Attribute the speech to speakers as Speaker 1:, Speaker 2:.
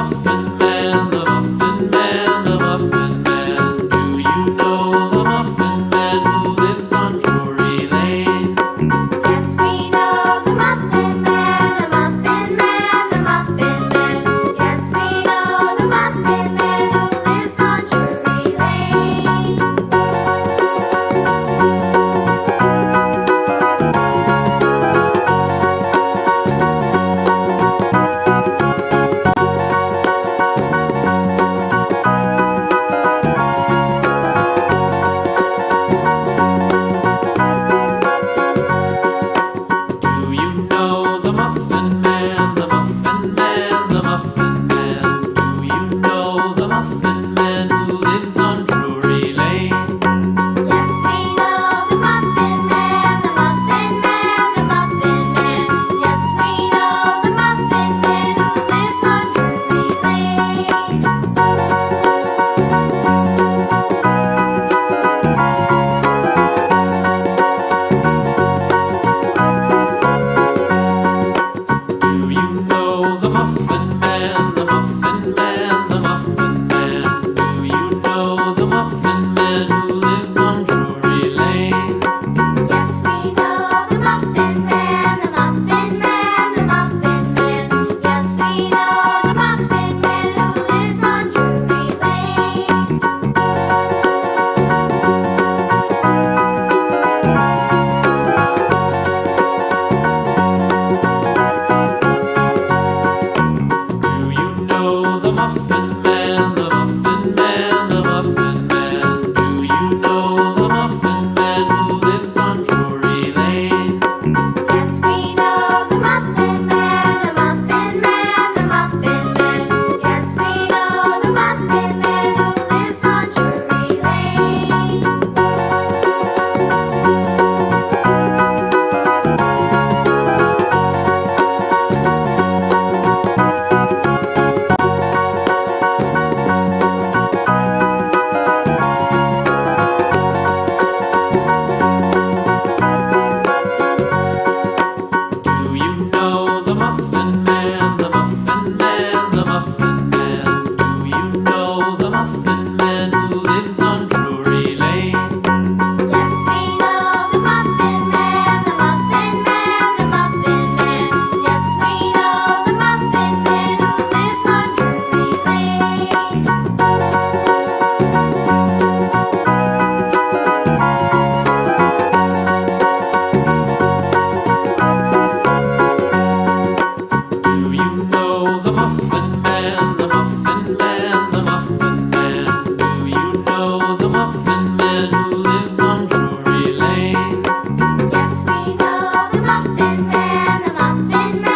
Speaker 1: Muffin Man, the Muffin Man, the Muffin Man. Do you know the Muffin Man who lives on Drury Lane?
Speaker 2: Yes, we know the Muffin Man, the Muffin Man, the Muffin Man. Yes, we know the Muffin Man who lives on Drury Lane.
Speaker 1: Do you know the Muffin Man, the Muffin Man, the Muffin Man? Do you know the Muffin Man who lives on Drury Lane?
Speaker 2: Yes, we know the Muffin Man, the Muffin Man, the Muffin Man. Yes, we know the Muffin Man who lives on Drury Lane.
Speaker 1: Do you know the Muffin Man, the Muffin Man, the Muffin Man? Do you know the Muffin Man who lives on Drury Lane?
Speaker 2: Yes, we know the Muffin Man, the Muffin Man, the Muffin Man. Yes, we know the Muffin Man who lives on Drury Lane.
Speaker 1: Do you know the Muffin Man, the Muffin Man, the Muffin Man? Do you know the Muffin Man who lives on Drury Lane?
Speaker 2: Yes, we know the Muffin Man, the Muffin Man, the Muffin Man. Yes, we know the Muffin Man who lives on Drury Lane.
Speaker 1: Do you know the Muffin Man, the Muffin Man, the Muffin Man? Do you know the Muffin Man who lives on Drury Lane?
Speaker 2: Yes, we know the Muffin Man, the Muffin Man, the Muffin Man. Yes, we know the Muffin Man who lives on Drury Lane.
Speaker 1: Do you know the Muffin Man, the Muffin Man, the Muffin Man? Do you know the Muffin Man who